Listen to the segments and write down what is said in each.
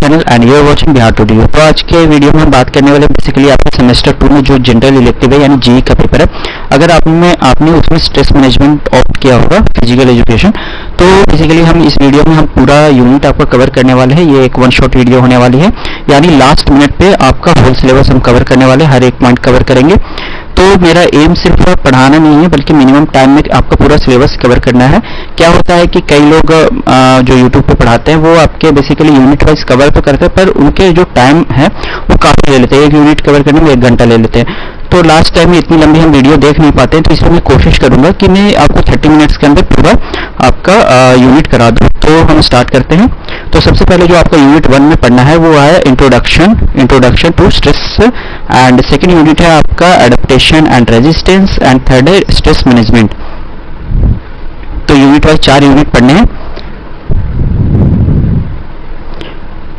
Channel and you are watching Bihar today. तो आज के वीडियो में हम बात करने वाले बेसिकली आपके सेमेस्टर 2 में जो जनरल इलेक्टिव है यानी जीई का पेपर है, अगर आपने उसमें स्ट्रेस मैनेजमेंट ऑप्ट किया होगा फिजिकल एजुकेशन, तो बेसिकली हम इस वीडियो में हम पूरा यूनिट आपको कवर करने वाले हैं। ये एक वन शॉट वीडियो होने वाली है, यानी लास्ट मिनट पे आपका होल सिलेबस हम कवर करने वाले, हर एक पॉइंट कवर करेंगे। तो मेरा एम सिर्फ पढ़ाना नहीं है बल्कि मिनिमम टाइम में आपका पूरा सिलेबस कवर करना है। क्या होता है कि कई लोग जो यूट्यूब पे पढ़ाते हैं वो आपके बेसिकली यूनिट वाइज कवर तो करते हैं, पर उनके जो टाइम है वो काफ़ी ले लेते हैं। एक यूनिट कवर करने में 1 घंटा ले लेते हैं, तो लास्ट टाइम में इतनी लंबी हम वीडियो देख नहीं पाते हैं। तो इसलिए मैं कोशिश करूंगा कि मैं आपको 30 मिनट्स के अंदर पूरा आपका यूनिट करा दूं। तो हम स्टार्ट करते हैं। तो सबसे पहले जो आपका यूनिट 1 में पढ़ना है वो है introduction to stress, and second unit है आपका adaptation and resistance, and third है स्ट्रेस मैनेजमेंट। तो यूनिट वाइज 4 यूनिट पढ़ने हैं।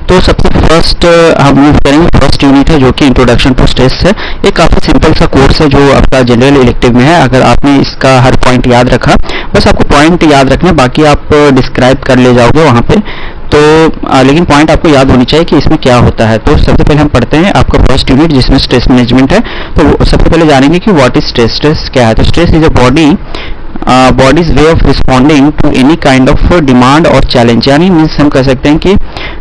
तो सबसे फर्स्ट हम यूज करेंगे, फर्स्ट यूनिट है जो कि इंट्रोडक्शन टू स्ट्रेस है। ये काफ़ी सिंपल सा कोर्स है जो आपका जनरल इलेक्टिव में है। अगर आपने इसका हर पॉइंट याद रखा, बस आपको पॉइंट याद रखना, बाकी आप डिस्क्राइब कर ले जाओगे वहाँ पे। तो लेकिन पॉइंट आपको याद होनी चाहिए कि इसमें क्या होता है। तो सबसे पहले हम पढ़ते हैं आपका फर्स्ट यूनिट जिसमें स्ट्रेस मैनेजमेंट है। तो सबसे पहले जानेंगे कि व्हाट इज स्ट्रेस। स्ट्रेस क्या है? तो stress is a body's way of responding to any kind of demand और चैलेंज। यानी मीन्स हम कह सकते हैं कि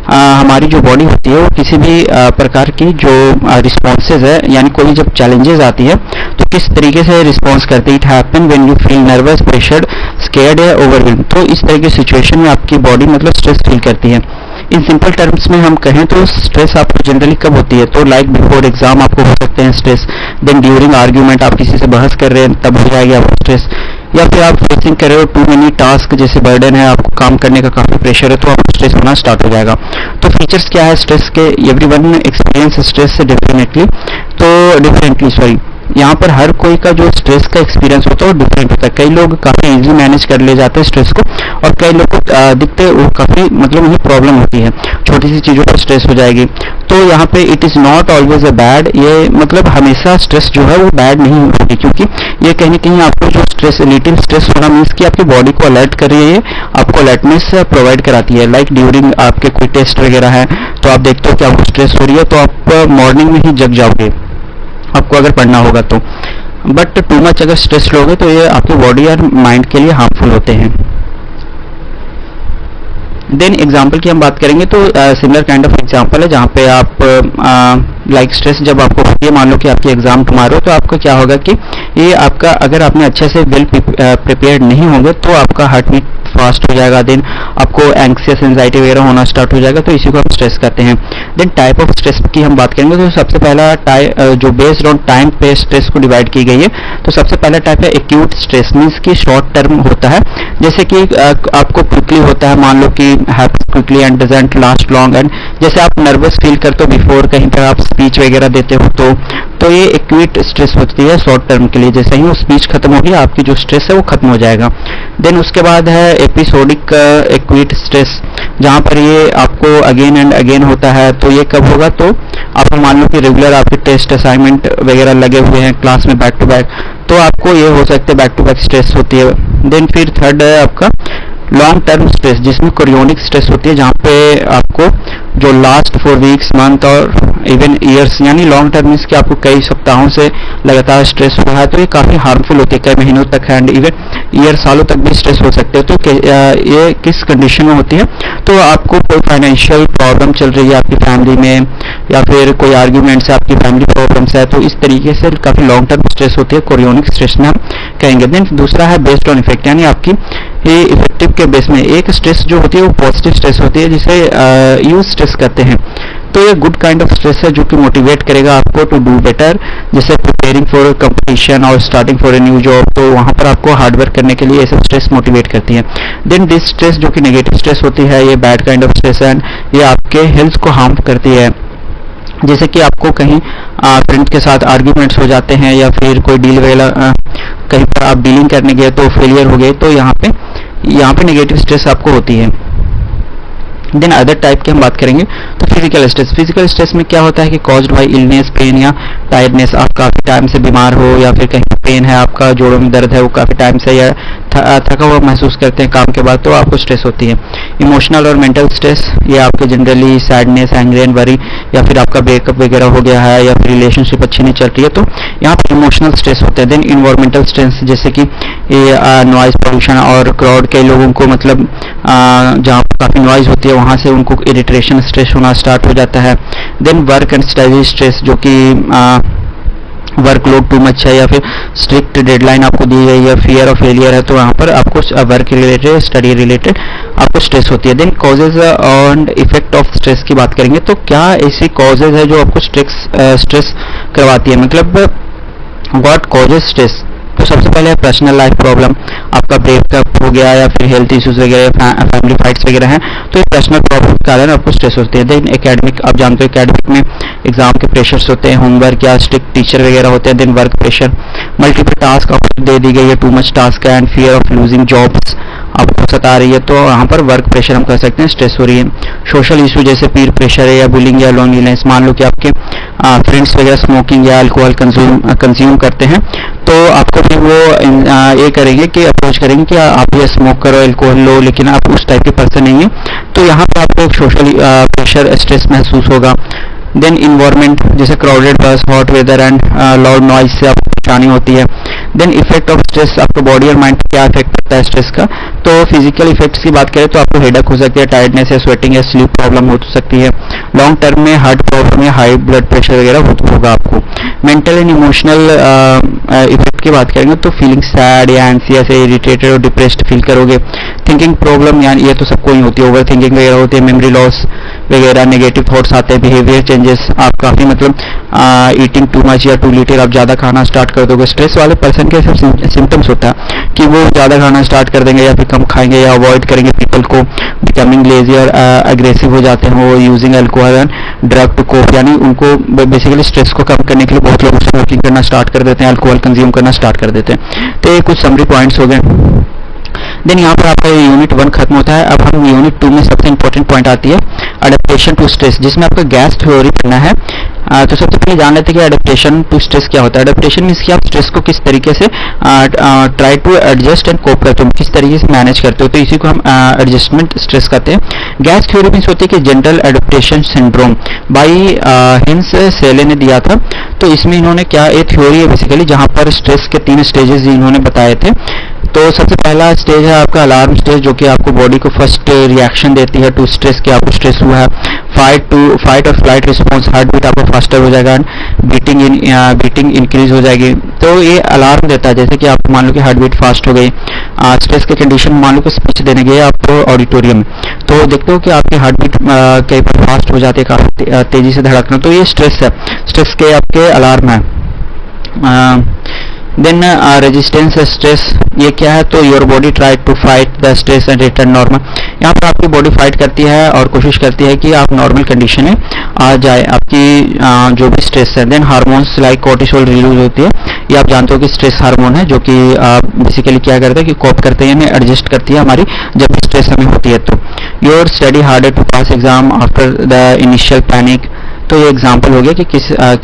हमारी जो बॉडी होती है वो किसी भी प्रकार की जो रिस्पॉन्सेज है, यानी कोई जब चैलेंजेस आती है तो किस तरीके से रिस्पॉन्स करती है। It happen when you feel nervous, pressured, scared या ओवरवेल्म्ड। तो इस तरह की सिचुएशन में आपकी बॉडी मतलब स्ट्रेस फील करती है। इन सिंपल टर्म्स में हम कहें तो स्ट्रेस आपको जनरली कब होती है? तो लाइक बिफोर एग्जाम आपको हो सकते हैं स्ट्रेस, देन ड्यूरिंग आर्ग्यूमेंट आप किसी से बहस कर रहे हैं तब हो जाएगी आपको स्ट्रेस, या फिर आप फेसिंग कर रहे हो टू मेनी टास्क, जैसे बर्डन है, आपको काम करने का काफी प्रेशर है तो आपको स्ट्रेस होना स्टार्ट हो जाएगा। तो फीचर्स क्या है स्ट्रेस के? एवरीवन एक्सपीरियंस स्ट्रेस डिफरेंटली यहाँ पर हर कोई का जो स्ट्रेस का एक्सपीरियंस होता है वो डिफरेंट होता है। कई लोग काफी इजीली मैनेज कर ले जाते हैं स्ट्रेस को, और कई लोग को दिखते वो काफी मतलब उन्हें प्रॉब्लम होती है, छोटी सी चीजों पर स्ट्रेस हो जाएगी। तो यहाँ पे it is not always a bad, ये मतलब हमेशा स्ट्रेस जो है वो बैड नहीं होगी, क्योंकि ये कहीं ना कहीं आपको जो स्ट्रेस लिटिल स्ट्रेस होना मीन्स कि आपकी बॉडी को अलर्ट कर रही है, आपको अलर्टनेस प्रोवाइड कराती है। लाइक ड्यूरिंग आपके कोई टेस्ट वगैरह है तो आप देखते हो कि आपको स्ट्रेस हो रही है तो आप मॉर्निंग में ही जग जाओगे आपको अगर पढ़ना होगा तो। बट टू मच अगर स्ट्रेस लोगे तो ये आपकी बॉडी और माइंड के लिए हार्मफुल होते हैं। देन एग्जाम्पल की हम बात करेंगे तो सिमिलर काइंड ऑफ एग्जाम्पल है जहाँ पे आप लाइक स्ट्रेस जब आपको होती है, मान लो कि आपकी एग्जाम टुमारो, तो आपको क्या होगा कि ये आपका अगर आपने अच्छे से वेल प्रिपेयर्ड नहीं होंगे तो आपका हार्ट बीट फास्ट हो जाएगा, देन आपको एंग्सियस एंजाइटी वगैरह होना स्टार्ट हो जाएगा। तो इसी को हम स्ट्रेस कहते हैं। देन टाइप ऑफ स्ट्रेस की हम बात करेंगे तो सबसे पहला जो बेस्ड ऑन टाइम पे स्ट्रेस को डिवाइड की गई है। तो सबसे पहला टाइप है एक्यूट स्ट्रेस, मीन्स की शॉर्ट टर्म होता है, जैसे कि आपको क्विकली होता है, मान लो कि happens quickly and doesn't last long, and जैसे आप नर्वस फील करते हो बिफोर कहीं पर आप स्पीच वगैरह देते हो तो ये एक्यूट स्ट्रेस होती है शॉर्ट टर्म के लिए। जैसे ही वो स्पीच खत्म होगी आपकी जो स्ट्रेस है वो खत्म हो जाएगा। देन उसके बाद है एपिसोडिक एक्यूट स्ट्रेस, जहाँ पर ये आपको अगेन एंड अगेन होता है। तो ये कब होगा? तो आप मान लो कि रेगुलर आपके टेस्ट असाइनमेंट वगैरह लगे हुए हैं क्लास में बैक टू बैक, तो आपको ये हो सकता है बैक टू बैक स्ट्रेस होती है। देन फिर थर्ड है आपका लॉन्ग टर्म स्ट्रेस, जिसमें कोरियोनिक स्ट्रेस होती है, जहाँ पे आपको जो लास्ट 4 वीक्स, मंथ और इवन ईयर्स, यानी लॉन्ग टर्म मीन्स कि आपको कई सप्ताहों से लगातार स्ट्रेस हो रहा है, तो ये काफ़ी हार्मफुल होती है, कई महीनों तक एंड इवन ईयर सालों तक भी स्ट्रेस हो सकते हैं। तो ये किस कंडीशन में होती है? तो आपको कोई फाइनेंशियल प्रॉब्लम चल रही है आपकी फैमिली में, या फिर कोई आर्ग्यूमेंट्स है, आपकी फैमिली प्रॉब्लम्स है, तो इस तरीके से काफ़ी लॉन्ग टर्म स्ट्रेस होती है, कोरियोनिक स्ट्रेस में हम कहेंगे। देन दूसरा है बेस्ड ऑन इफेक्ट, यानी आपकी ये इफेक्टिव के बेस में एक स्ट्रेस जो होती है वो पॉजिटिव स्ट्रेस होती है, जिसे यूज स्ट्रेस कहते हैं। तो ये गुड काइंड ऑफ स्ट्रेस है जो कि मोटिवेट करेगा आपको टू डू बेटर, जैसे प्रिपेयरिंग फॉर कंपटीशन और starting for a new job, तो वहाँ पर आपको हार्डवर्क करने के लिए ये सब स्ट्रेस मोटिवेट करती है। देन दिस स्ट्रेस जो कि नेगेटिव स्ट्रेस होती है, ये बैड काइंड ऑफ स्ट्रेस है, ये आपके हेल्थ को हार्म करती है। जैसे कि आपको कहीं फ्रेंड के साथ आर्ग्यूमेंट्स हो जाते हैं, या फिर कोई डील वगैरह कहीं पर आप डीलिंग करने गए तो फेलियर हो गए, तो यहाँ पे नेगेटिव स्ट्रेस आपको होती है। देन अदर टाइप की हम बात करेंगे तो फिजिकल स्ट्रेस। फिजिकल स्ट्रेस में क्या होता है कि कॉज्ड बाय इलनेस, पेन या टायर्डनेस, आप काफ़ी टाइम से बीमार हो या फिर कहीं पेन है, आपका जोड़ों में दर्द है, वो काफ़ी टाइम से या थका हुआ महसूस करते हैं काम के बाद, तो आपको स्ट्रेस होती है। इमोशनल और मेंटल स्ट्रेस, ये आपके generally sadness, angry and worry, या फिर आपका ब्रेकअप वगैरह हो गया है या फिर रिलेशनशिप अच्छी नहीं चल रही है, तो यहाँ पर इमोशनल स्ट्रेस होते हैं। देन इन्वायरमेंटल स्ट्रेस, जैसे कि ये नॉइज पोल्यूशन और क्राउड के लोगों को मतलब जहाँ पर काफ़ी नॉइज होती है वहाँ से उनको इरिटेशन स्ट्रेस होना स्टार्ट हो जाता है। Then work and study stress, जो कि वर्कलोड टू मच है या फिर स्ट्रिक्ट डेडलाइन आपको दी गई है, फियर ऑफ फेलियर है, तो वहाँ पर आपको वर्क रिलेटेड, स्टडी रिलेटेड आपको स्ट्रेस होती है। Then causes and effect of stress की बात करेंगे तो क्या ऐसी कॉजेज है जो आपको स्ट्रेस करवाती है, मतलब व्हाट कॉजेज स्ट्रेस। तो सबसे पहले पर्सनल लाइफ प्रॉब्लम, आपका ब्रेकअप हो गया या फिर हेल्थ इश्यूज वगैरह, फैमिली फाइट्स वगैरह हैं, तो ये पर्सनल प्रॉब्लम के कारण आपको स्ट्रेस होती है। देन एकेडमिक, आप जानते हो एकेडमिक में एग्जाम के प्रेशर्स होते हैं, होमवर्क या स्ट्रिक्ट टीचर वगैरह होते हैं। Then work pressure, multiple task आपको दे दी गई है, too much task and fear of losing jobs आपको सता रही है, तो यहाँ पर वर्क प्रेशर हम कह सकते हैं स्ट्रेस हो रही है। सोशल इशू जैसे पीर प्रेशर है या बुलिंग या लोनलीनेस, मान लो कि आपके फ्रेंड्स वगैरह स्मोकिंग या अल्कोहल कंज्यूम करते हैं, तो आपको भी वो ये करेंगे कि अप्रोच करेंगे कि आप ये स्मोक करो, अल्कोहल लो, लेकिन आप उस टाइप के पर्सन नहीं है, तो यहाँ पर आपको एक सोशल प्रेशर स्ट्रेस महसूस होगा। देन इन्वायरमेंट, जैसे crowded bus, hot weather and loud noise से आपको परेशानी होती है। देन इफेक्ट ऑफ स्ट्रेस, आपको बॉडी और माइंड पर क्या इफेक्ट पड़ता है स्ट्रेस का, तो फिजिकल इफेक्ट्स की बात करें तो आपको हेडेक हो सकती है, टायर्डनेस है, स्वेटिंग है, स्लीप प्रॉब्लम हो सकती है, लॉन्ग टर्म में हार्ट प्रॉब्लम या हाई ब्लड प्रेशर वगैरह होगा आपको। मेंटल एंड इमोशनल इफेक्ट की बात करेंगे तो फीलिंग सैड या एंसियस, इरिटेटेड और डिप्रेस्ड फील करोगे। थिंकिंग प्रॉब्लम, यानी ये तो सबको ही होती है, ओवर थिंकिंग वगैरह होती है, मेमोरी लॉस वगैरह, नेगेटिव थॉट्स आते हैं, बिहेवियर चेंजेस, आप काफ़ी मतलब ईटिंग टू मच या टू लिटिल, आप ज़्यादा खाना स्टार्ट कर दोगे। स्ट्रेस वाले पर्सन के सब सिम्टम्स होता है कि वो ज़्यादा खाना स्टार्ट कर देंगे या फिर कम खाएंगे या अवॉइड करेंगे पीपल को, बिकमिंग लेजी और अग्रेसिव हो जाते हैं, वो using alcohol and drug to cope, यानी उनको बेसिकली स्ट्रेस को कम करने के लिए बहुत लोग स्मोकिंग करना स्टार्ट कर देते हैं, अल्कोहल कंज्यूम करना स्टार्ट कर देते हैं। तो ये कुछ समरी पॉइंट्स हो गए। देन यहाँ पर आपका यूनिट 1 खत्म होता है। अब हम यूनिट 2 में सबसे इंपॉर्टेंट पॉइंट आती है अडेप्टेशन टू स्ट्रेस, जिसमें आपका गैस थ्योरी पढ़ना है। तो सबसे पहले जान लेते हैं कि अडेप्टेशन टू स्ट्रेस क्या होता है। अडेप्टेशन मीन्स कि आप स्ट्रेस को किस तरीके से ट्राई टू एडजस्ट एंड कोप करते हो, किस तरीके से मैनेज करते हो, तो इसी को हम एडजस्टमेंट स्ट्रेस कहते हैं। गैस थ्योरी मीन्स होती है कि general adaptation syndrome, by Hans Selye ने दिया था। तो इसमें इन्होंने क्या, एक थ्योरी है बेसिकली जहाँ पर स्ट्रेस के 3 स्टेजेस इन्होंने बताए थे। तो सबसे पहला स्टेज है आपका अलार्म स्टेज, जो कि आपको बॉडी को फर्स्ट रिएक्शन देती है टू स्ट्रेस, कि आपको स्ट्रेस हुआ है। फाइट और फ्लाइट रिस्पॉन्स, हार्ट बीट आपका फास्टर हो जाएगा, बीटिंग इंक्रीज हो जाएगी। तो ये अलार्म देता है, जैसे कि आप मान लो कि हार्ट बीट फास्ट हो गई, स्ट्रेस के कंडीशन मान लो कि स्पीच देने गए आपको ऑडिटोरियम में, तो देखते हो कि आपकी हार्ट बीट कई बार फास्ट हो जाती है, काफ़ी तेजी से धड़कना, तो ये स्ट्रेस है, स्ट्रेस के आपके अलार्म है। देन रेजिस्टेंस स्ट्रेस, ये क्या है, तो your body try to fight the stress and return normal, यहाँ पर आपकी बॉडी फाइट करती है और कोशिश करती है कि आप नॉर्मल कंडीशन में आ जाए आपकी जो भी स्ट्रेस है। Then hormones like cortisol release होती है, ये आप जानते हो कि स्ट्रेस हार्मोन है, जो कि बेसिकली क्या करता है कि कॉप करते हैं, हमें एडजस्ट करती है हमारी जब भी स्ट्रेस हमें होती है। तो your study harder to pass exam after the initial panic, तो ये एग्जांपल हो गया कि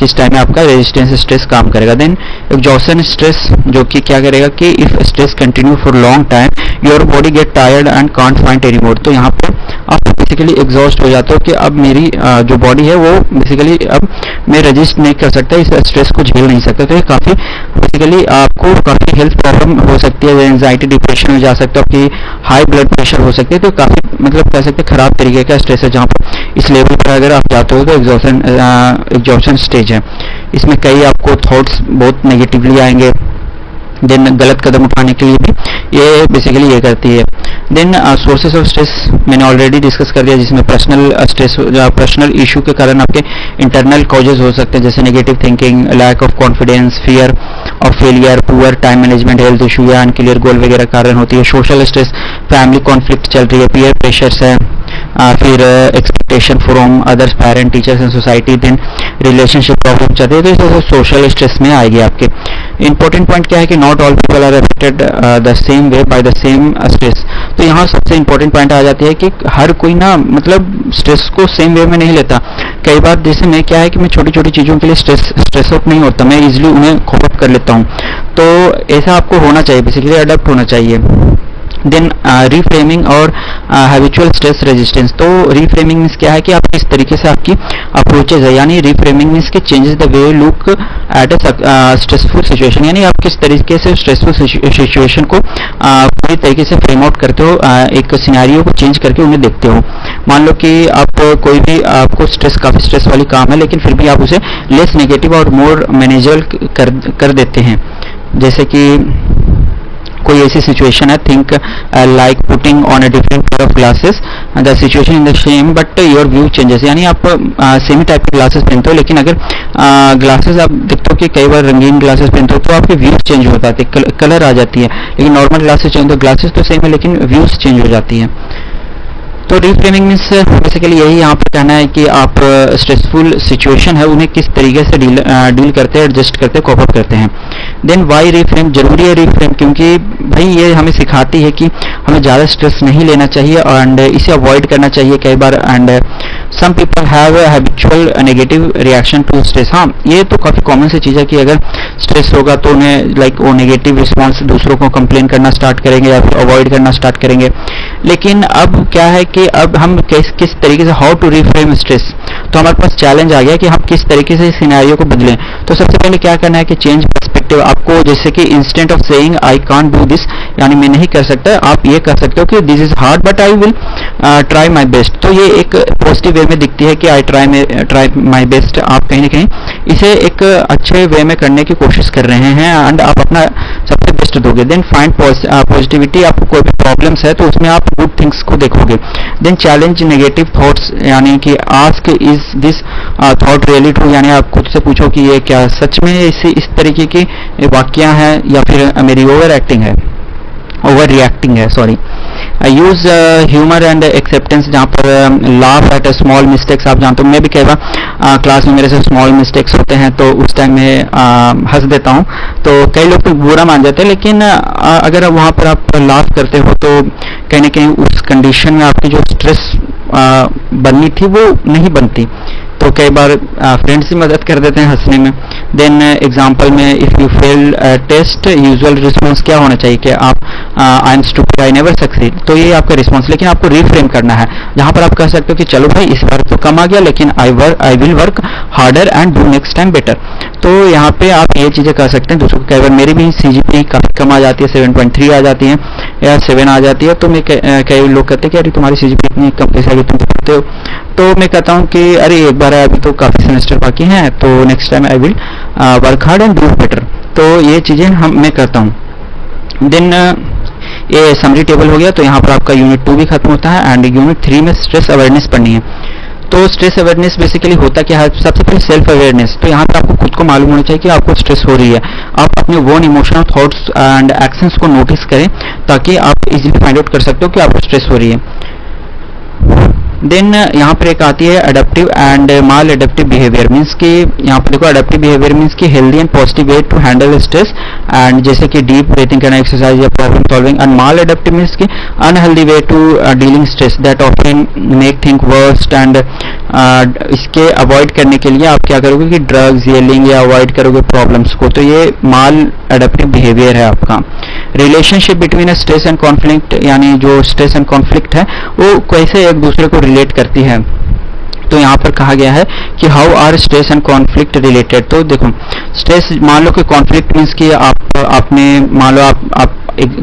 किस टाइम में आपका रेजिस्टेंस स्ट्रेस काम करेगा। देन एग्जॉशन स्ट्रेस, जो कि क्या करेगा कि if stress continue for long time your body get tired and can't find any more, तो यहाँ पर आप बेसिकली एग्जॉस्ट हो जाते हो कि अब मेरी जो बॉडी है वो बेसिकली अब मैं रजिस्ट नहीं कर सकता, इस स्ट्रेस को झेल नहीं सकता। तो ये काफ़ी बेसिकली आपको काफ़ी हेल्थ प्रॉब्लम हो सकती है, एंजाइटी डिप्रेशन में जा सकता है, आपकी हाई ब्लड प्रेशर हो सकती है, तो काफ़ी मतलब कह सकते हैं खराब तरीके का स्ट्रेस है, जहाँ पर इस लेवल पर अगर आप जाते हो तो एग्जॉशन स्टेज है। इसमें कई आपको थॉट्स बहुत नेगेटिवली आएंगे, देन गलत कदम उठाने के लिए भी ये बेसिकली ये करती है। देन सोर्सेस ऑफ स्ट्रेस मैंने ऑलरेडी डिस्कस कर दिया, जिसमें पर्सनल स्ट्रेस, पर्सनल इशू के कारण आपके इंटरनल कॉजेज हो सकते हैं, जैसे negative thinking, lack of confidence, fear of failure, poor time management, health issue या अनक्लियर गोल वगैरह कारण होती है। सोशल स्ट्रेस, फैमिली कॉन्फ्लिक्ट चल रही है, पीयर प्रेशर्स है, फिर expectation from others, parent, teachers and society, then relationship problem चल रही है, तो सोशल स्ट्रेस में आएगी आपके। इंपॉर्टेंट पॉइंट क्या है कि not all people are affected the same way by the same stress. तो यहाँ सबसे इंपॉर्टेंट पॉइंट आ जाती है कि हर कोई ना मतलब स्ट्रेस को सेम वे में नहीं लेता। कई बार जैसे मैं क्या है कि मैं छोटी छोटी चीज़ों के लिए स्ट्रेस आउट नहीं होता, मैं इजीली उन्हें कोप अप कर लेता हूँ। तो ऐसा आपको होना चाहिए, बेसिकली अडॉप्ट होना चाहिए। देन रीफ्रेमिंग और हैबिचुअल स्ट्रेस रेजिस्टेंस। तो रीफ्रेमिंग मीन्स क्या है कि आप किस तरीके से आपकी अप्रोचेज है, यानी रीफ्रेमिंग मीन्स के changes the way look at a stressful situation, यानी आप किस तरीके से स्ट्रेसफुल सिचुएशन को पूरी तरीके से फ्रेम आउट करते हो, एक सिनेरियो को चेंज करके उन्हें देखते हो। मान लो कि आप कोई भी आपको काफ़ी स्ट्रेस वाली काम है, लेकिन फिर भी आप उसे लेस नेगेटिव और मोर मैनेजेबल कर देते हैं। जैसे कि कोई ऐसी सिचुएशन है, think like putting on a different pair of glasses, the situation in the same but your view changes, यानी आप सेम टाइप के ग्लासेस पहनते हो, लेकिन अगर ग्लासेस आप देखते हो कि कई बार रंगीन ग्लासेस पहनते हो तो आपके व्यूज चेंज हो जाते हैं, कलर आ जाती है। लेकिन नॉर्मल ग्लासेस चेंज तो ग्लासेस तो सेम है लेकिन व्यूज चेंज हो जाती है। तो रीफ्रेमिंग मीन्स बेसिकली यही यहाँ पे कहना है कि आप स्ट्रेसफुल सिचुएशन है उन्हें किस तरीके से डील करते हैं, एडजस्ट करते हैं, कोप अप करते हैं। देन वाई रीफ्रेम, जरूरी है रीफ्रेम क्योंकि भाई ये हमें सिखाती है कि हमें ज़्यादा स्ट्रेस नहीं लेना चाहिए एंड इसे अवॉइड करना चाहिए कई बार। And some people have habitual negative reaction to stress. हाँ, ये तो काफ़ी कॉमन सी चीज़ है कि अगर स्ट्रेस होगा तो उन्हें लाइक वो नेगेटिव रिस्पॉन्स दूसरों को कंप्लेन करना स्टार्ट करेंगे या फिर अवॉइड करना स्टार्ट करेंगे। लेकिन अब क्या है कि अब हम किस तरीके से हाउ टू रिफ्रेम स्ट्रेस, तो हमारे पास चैलेंज आ गया कि हम किस तरीके से सिनेरियो को बदलें। तो सबसे पहले क्या करना है कि चेंज पर्सपेक्टिव। आपको जैसे कि instant of saying I can't do this, यानी मैं नहीं कर सकता, आप ये कर सकते हो कि this is hard but I will try my best. तो ये एक पॉजिटिव वे में दिखती है कि आई ट्राई माई बेस्ट। आप कहीं ना कहीं इसे एक अच्छे वे में करने की कोशिश कर रहे हैं एंड आप अपना सबसे बेस्ट दोगे। देन फाइंड पॉजिटिविटी, आपको कोई भी प्रॉब्लम्स है तो उसमें आप गुड थिंग्स को देखोगे। देन चैलेंज नेगेटिव थॉट्स, यानी कि ask is this thought really true, यानी आप खुद से पूछो कि ये क्या सच में इस तरीके की वाक्या है या फिर मेरी ओवर एक्टिंग है, ओवर रिएक्टिंग है, sorry. Use humour and acceptance, जहाँ पर लाफ एट स्मॉल मिस्टेक्स। आप जानते हो मैं भी कई बार क्लास में मेरे से स्मॉल मिस्टेक्स होते हैं तो उस टाइम में हंस देता हूँ, तो कई लोग तो बुरा मान जाते हैं, लेकिन अगर वहाँ पर आप लाफ करते हो तो कहीं ना कहीं उस कंडीशन में आपकी जो स्ट्रेस बननी थी वो नहीं बनती। तो कई बार फ्रेंड्स ही मदद कर देते हैं हंसने में। देन एग्जांपल में if you fail test, usual response क्या होना चाहिए कि आप I am stupid I never succeed. तो ये आपका रिस्पॉन्स, लेकिन आपको रिफ्रेम करना है, जहाँ पर आप कह सकते हो कि चलो भाई इस बार तो कम आ गया लेकिन I will work harder and do next time better. तो यहाँ पे आप ये चीज़ें कर सकते हैं। दूसरों को कई बार मेरी भी CGPA काफ़ी कम आ जाती है, 7.3 आ जाती है या 7 आ जाती है, तो मैं कई लोग कहते हैं कि अरे तुम्हारी CGPA इतनी कम कैसे आ गई, तुम पढ़ते हो। तो मैं कहता हूँ कि अरे एक बार अभी तो काफ़ी सेमेस्टर बाकी हैं, तो next time I will work hard and do better. तो ये चीज़ें मैं करता हूँ। देन ये समरी टेबल हो गया, तो यहाँ पर आपका यूनिट 2 भी खत्म होता है एंड यूनिट 3 में स्ट्रेस अवेयरनेस पढ़नी है। तो स्ट्रेस अवेयरनेस बेसिकली होता क्या है, सबसे पहले सेल्फ अवेयरनेस। तो यहाँ पर आपको खुद को मालूम होना चाहिए कि आपको स्ट्रेस हो रही है। आप अपने वोन इमोशनल थॉट्स एंड एक्शंस को नोटिस करें ताकि आप इजीली फाइंड आउट कर सकते हो कि आपको स्ट्रेस हो रही है। देन यहाँ पर एक आती है adaptive and maladaptive behaviour. Means कि यहाँ पर देखो अडेप्टिव बिहेवियर मीन्स कि healthy and positive way to handle stress, and जैसे कि डीप ब्रीथिंग करना, एक्सरसाइज या problem solving. And maladaptive means कि unhealthy way to dealing stress that often make think worst. And इसके avoid करने के लिए आप क्या करोगे कि ड्रग्स, येलिंग या अवॉइड करोगे प्रॉब्लम्स को। तो ये माल एडेप्टिव बिहेवियर है आपका। Relationship between stress and conflict, यानी जो स्ट्रेस एंड कॉन्फ्लिक्ट है वो कैसे एक दूसरे को रिलेट करती है। तो यहाँ पर कहा गया है कि how are stress and conflict related. तो देखो स्ट्रेस, मान लो कि कॉन्फ्लिक्ट मीन्स कि आपने मान लो आप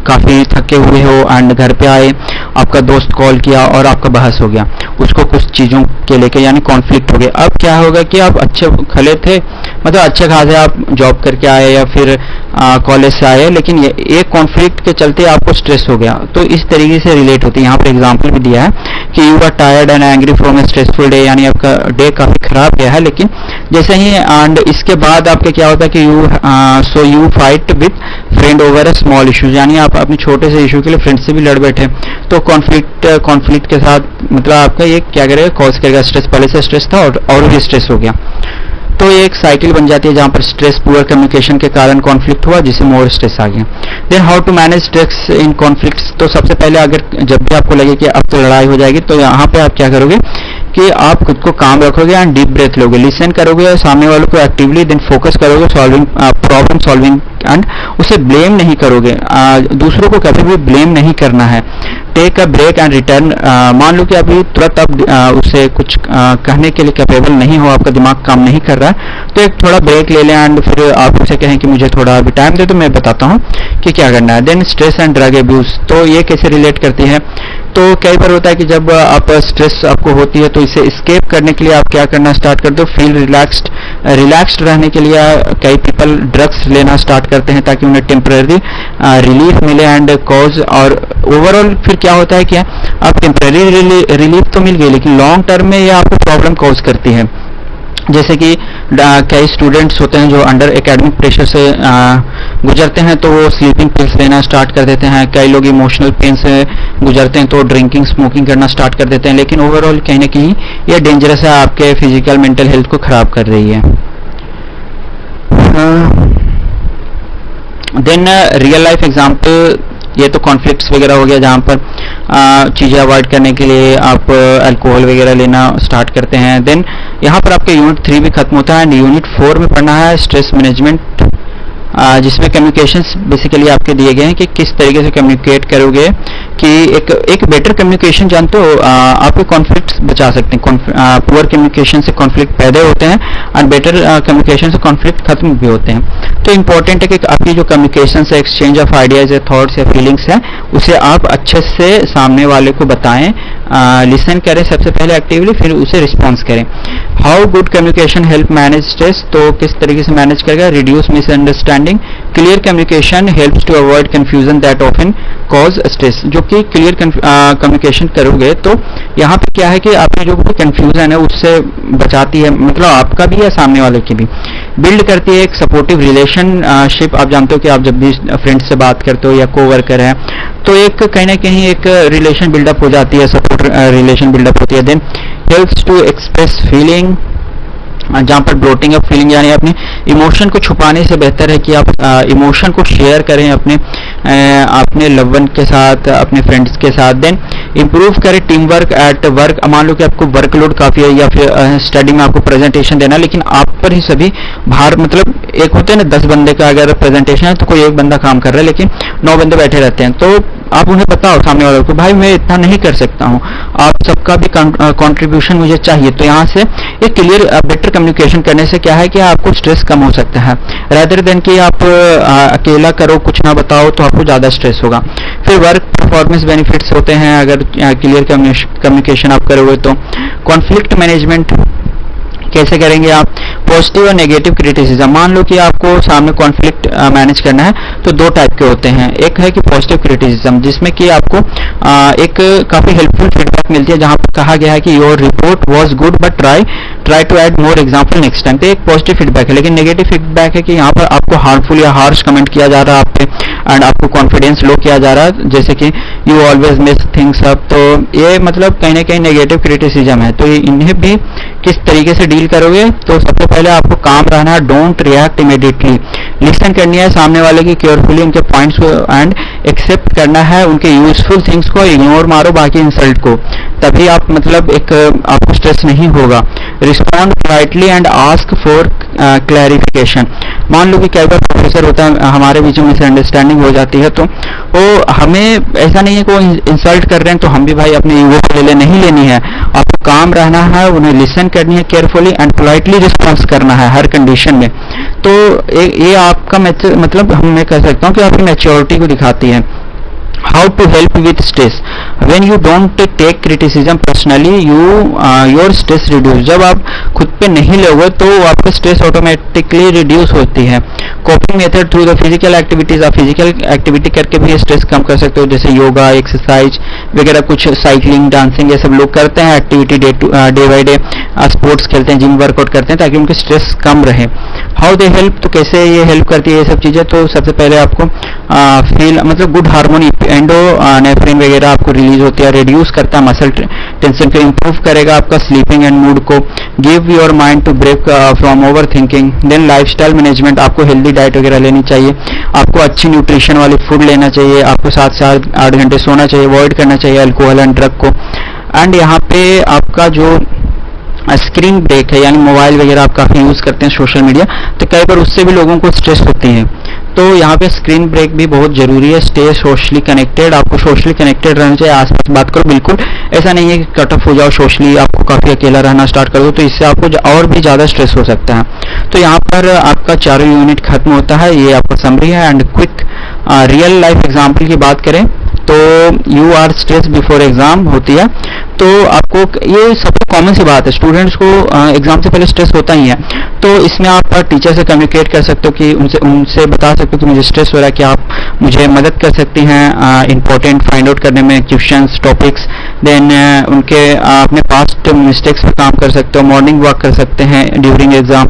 काफ़ी थके हुए हो एंड घर पे आए, आपका दोस्त कॉल किया और आपका बहस हो गया उसको कुछ चीज़ों के लेके, यानी कॉन्फ्लिक्ट हो गया। अब क्या होगा कि आप अच्छे खले थे, मतलब अच्छे खासे आप जॉब करके आए या फिर कॉलेज से आए, लेकिन ये एक कॉन्फ्लिक्ट के चलते आपको स्ट्रेस हो गया। तो इस तरीके से रिलेट होती है। यहाँ पर एग्जाम्पल भी दिया है कि you are tired and angry from a stressful day, यानी आपका डे काफ़ी खराब गया है, लेकिन जैसे ही एंड इसके बाद आपका क्या होता है कि you fight with friend over a small issues, यानी आप अपने छोटे से इशू के लिए फ्रेंड से भी लड़ बैठे। तो कॉन्फ्लिक्ट के साथ मतलब आपका ये क्या करेगा, कॉज करेगा स्ट्रेस। पहले से स्ट्रेस था और भी स्ट्रेस हो गया। तो ये एक साइकिल बन जाती है जहाँ पर स्ट्रेस पुअर कम्युनिकेशन के कारण कॉन्फ्लिक्ट हुआ जिससे मोर स्ट्रेस आ गया। Then how to manage stress in conflicts, तो सबसे पहले अगर जब भी आपको लगे कि अब तो लड़ाई हो जाएगी तो यहाँ पे आप क्या करोगे कि आप खुद को काम रखोगे एंड डीप ब्रेथ लोगे, लिसन करोगे सामने वालों को एक्टिवली, देन फोकस करोगे सॉल्विंग प्रॉब्लम सॉल्विंग एंड उसे ब्लेम नहीं करोगे, दूसरों को कभी भी ब्लेम नहीं करना है। Take a break and return, मान लो कि अभी तुरंत आप उसे कुछ कहने के लिए कैपेबल नहीं हो, आपका दिमाग काम नहीं कर रहा है, तो एक थोड़ा ब्रेक ले लें एंड फिर आप उसे कहें कि मुझे थोड़ा अभी टाइम दे, तो मैं बताता हूँ कि क्या करना है। Then stress and drug abuse, तो ये कैसे रिलेट करती है, तो कई बार होता है कि जब आप स्ट्रेस आपको होती है तो इसे एस्केप करने के लिए आप क्या करना स्टार्ट करते हो, फील रिलैक्स्ड रहने के लिए कई पीपल ड्रग्स लेना स्टार्ट करते हैं ताकि उन्हें टेम्पररी रिलीफ मिले एंड कॉज, और ओवरऑल फिर क्या होता है कि आप टेम्पररी रिलीफ तो मिल गई लेकिन लॉन्ग टर्म में ये आपको प्रॉब्लम कॉज करती है। जैसे कि कई स्टूडेंट्स होते हैं जो अंडर एकेडमिक प्रेशर से गुजरते हैं तो वो स्लीपिंग पिल्स लेना स्टार्ट कर देते हैं, कई लोग इमोशनल पेन से गुजरते हैं तो ड्रिंकिंग स्मोकिंग करना स्टार्ट कर देते हैं, लेकिन ओवरऑल कहीं ना कहीं ये डेंजरस है, आपके फिजिकल मेंटल हेल्थ को खराब कर रही है। देन रियल लाइफ एग्जाम्पल, ये तो कॉन्फ्लिक्ट्स वगैरह हो गया जहाँ पर चीज़ें अवॉइड करने के लिए आप अल्कोहल वगैरह लेना स्टार्ट करते हैं। देन यहाँ पर आपके यूनिट 3 भी खत्म होता है एंड यूनिट 4 में पढ़ना है स्ट्रेस मैनेजमेंट, जिसमें कम्युनिकेशंस बेसिकली आपके दिए गए हैं कि किस तरीके से कम्युनिकेट करोगे कि एक बेटर कम्युनिकेशन जानते हो आपके कॉन्फ्लिक्ट्स बचा सकते हैं। पुअर कम्युनिकेशन से कॉन्फ्लिक्ट पैदा होते हैं और बेटर कम्युनिकेशन से कॉन्फ्लिक्ट खत्म भी होते हैं। तो इंपॉर्टेंट है कि आपकी जो कम्युनिकेशन से एक्सचेंज ऑफ आइडियाज या थॉट्स या फीलिंग्स है उसे आप अच्छे से सामने वाले को बताएं, लिसन करें सबसे पहले एक्टिवली, फिर उसे रिस्पॉन्स करें। How good communication help manage stress, तो किस तरीके से मैनेज करेगा, reduce misunderstanding, clear communication helps to avoid confusion that often cause stress, जो कि क्लियर कम्युनिकेशन करोगे तो यहाँ पे क्या है कि आपने जो कंफ्यूजन है उससे बचाती है, मतलब आपका भी है सामने वाले की भी, बिल्ड करती है एक सपोर्टिव रिलेशनशिप। आप जानते हो कि आप जब भी फ्रेंड से बात करते हो या कोवर्कर है तो एक कहीं ना कहीं एक रिलेशन बिल्डअप हो जाती है, सपोर्ट रिलेशन बिल्डअप होती है। Then helps to express feeling, जहाँ पर ब्लोटिंग ऑफ फीलिंग यानी अपने इमोशन को छुपाने से बेहतर है कि आप इमोशन को शेयर करें अपने लव वन के साथ, अपने फ्रेंड्स के साथ। देन इंप्रूव करें टीम वर्क एट वर्क, मान लो कि आपको वर्कलोड काफ़ी है या फिर स्टडी में आपको प्रेजेंटेशन देना लेकिन आप पर ही सभी भार, मतलब एक होते हैं ना 10 बंदे का अगर प्रेजेंटेशन है तो कोई एक बंदा काम कर रहा है लेकिन 9 बंदे बैठे रहते हैं, तो आप उन्हें बताओ सामने वालों को भाई मैं इतना नहीं कर सकता हूँ, आप सबका भी कंट्रीब्यूशन मुझे चाहिए। तो यहाँ से एक क्लियर बेटर कम्युनिकेशन करने से क्या है कि आपको स्ट्रेस कम हो सकता है, रादर देन कि आप अकेला करो कुछ ना बताओ तो आपको ज़्यादा स्ट्रेस होगा। फिर वर्क परफॉर्मेंस बेनिफिट्स होते हैं अगर क्लियर कम्युनिकेशन आप करोगे तो। कॉन्फ्लिक्ट मैनेजमेंट कैसे करेंगे आप, पॉजिटिव और नेगेटिव क्रिटिसिज्म, मान लो कि आपको सामने कॉन्फ्लिक्ट मैनेज करना है तो 2 टाइप के होते हैं, एक है कि पॉजिटिव क्रिटिसिज्म जिसमें कि आपको एक काफ़ी हेल्पफुल फीडबैक मिलती है जहां पर कहा गया है कि your report was good but try to add more example next time, तो एक पॉजिटिव फीडबैक है। लेकिन नेगेटिव फीडबैक है कि यहाँ पर आपको हार्मफुल या हार्श कमेंट किया जा रहा है आप पे एंड आपको कॉन्फिडेंस लो किया जा रहा है, जैसे कि you always miss things up, तो ये मतलब कहीं ना कहीं नेगेटिव क्रिटिसिज्म है। तो इन्हें भी किस तरीके से डील करोगे, तो सबसे पहले आपको काम रहना है, डोंट रिएक्ट इमीडिएटली, लिसन करनी है सामने वाले की केयरफुली, उनके पॉइंट्स को एंड एक्सेप्ट करना है उनके यूजफुल थिंग्स को, इग्नोर मारो बाकी इंसल्ट को, तभी आप मतलब एक आपको स्ट्रेस नहीं होगा। Respond politely and ask for clarification, मान लो कि कई बार प्रोफेसर होता है हमारे बीच में मिसअंडरस्टैंडिंग हो जाती है तो वो हमें ऐसा नहीं है कि वो इंसल्ट कर रहे हैं तो हम भी भाई अपने ईगो को नहीं लेनी है, आपको काम रहना है, उन्हें लिसन करनी है केयरफुली एंड पोलाइटली रिस्पॉन्स करना है हर कंडीशन में। तो ये आपका मतलब मैं कह सकता हूँ कि आपकी मैच्योरिटी को दिखाती है। How to help with stress, when you don't take criticism personally your stress reduce, जब आप खुद पे नहीं लोगे तो आपका स्ट्रेस ऑटोमेटिकली रिड्यूस होती है। कॉपिंग method through the physical activities, आप फिजिकल एक्टिविटी करके भी स्ट्रेस कम कर सकते हो, जैसे योगा एक्सरसाइज वगैरह, कुछ साइकिलिंग डांसिंग ये सब लोग करते हैं activity day by day, sports खेलते हैं, जिम वर्कआउट करते हैं ताकि उनके स्ट्रेस कम रहे। हाउ दे हेल्प, तो कैसे ये हेल्प करती है ये सब चीज़ें, तो सबसे पहले आपको फील मतलब गुड हार्मोनी एंडोनेफ्रिन वगैरह आपको रिलीज होती है, रिड्यूस करता है मसल टेंशन को इंप्रूव करेगा आपका स्लीपिंग एंड मूड को, give your mind to break from over thinking. Then lifestyle management, आपको हेल्दी डाइट वगैरह लेनी चाहिए, आपको अच्छी न्यूट्रिशन वाली फूड लेना चाहिए, आपको 7 से 8 घंटे सोना चाहिए, अवॉइड करना चाहिए अल्कोहल एंड ड्रग को। एंड यहाँ पे आपका जो स्क्रीन ब्रेक है, यानी मोबाइल वगैरह आप काफ़ी यूज़ करते हैं, सोशल मीडिया, तो कई बार उससे भी लोगों को स्ट्रेस होती है, तो यहाँ पे स्क्रीन ब्रेक भी बहुत ज़रूरी है। स्टे सोशली कनेक्टेड, आपको सोशली कनेक्टेड रहना चाहिए, आसपास बात करो, बिल्कुल ऐसा नहीं है कि कट ऑफ हो जाओ सोशली, आपको काफ़ी अकेला रहना स्टार्ट कर दो, तो इससे आपको और भी ज़्यादा स्ट्रेस हो सकता है। तो यहाँ पर आपका चारों यूनिट खत्म होता है, ये आपका समरी है। And quick real life example की बात करें तो you are stress before exam होती है, तो आपको ये सबसे कॉमन सी बात है, स्टूडेंट्स को एग्जाम से पहले स्ट्रेस होता ही है, तो इसमें आप टीचर से कम्युनिकेट कर सकते हो कि उनसे बता सकते हो कि मुझे स्ट्रेस हो रहा है, कि आप मुझे मदद कर सकती हैं इंपॉर्टेंट फाइंड आउट करने में, क्वेश्चंस, टॉपिक्स। देन उनके अपने पास्ट मिस्टेक्स पे काम कर सकते हो, मॉर्निंग वॉक कर सकते हैं ड्यूरिंग एग्जाम,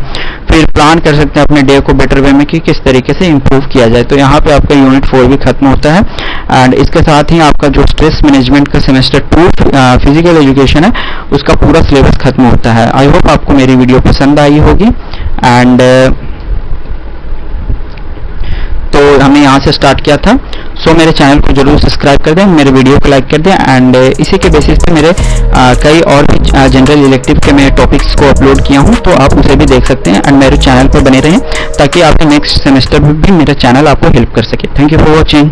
फिर प्लान कर सकते हैं अपने डे को बेटर वे में कि किस तरीके से इम्प्रूव किया जाए। तो यहाँ पे आपका यूनिट 4 भी खत्म होता है। एंड इसके साथ ही आपका जो स्ट्रेस मैनेजमेंट का सेमेस्टर 2 फिजिकल एजुकेशन है, उसका पूरा सिलेबस खत्म होता है। आई होप आपको मेरी वीडियो पसंद आई होगी। एंड तो हमने यहाँ से स्टार्ट किया था, सो मेरे चैनल को जरूर सब्सक्राइब कर दें, मेरे वीडियो को लाइक कर दें। एंड इसी के बेसिस पे मेरे कई और भी जनरल इलेक्टिव के मैं टॉपिक्स को अपलोड किया हूँ, तो आप उसे भी देख सकते हैं। एंड मेरे चैनल पर बने रहें ताकि आपके नेक्स्ट सेमेस्टर में भी मेरा चैनल आपको हेल्प कर सके। Thank you for watching.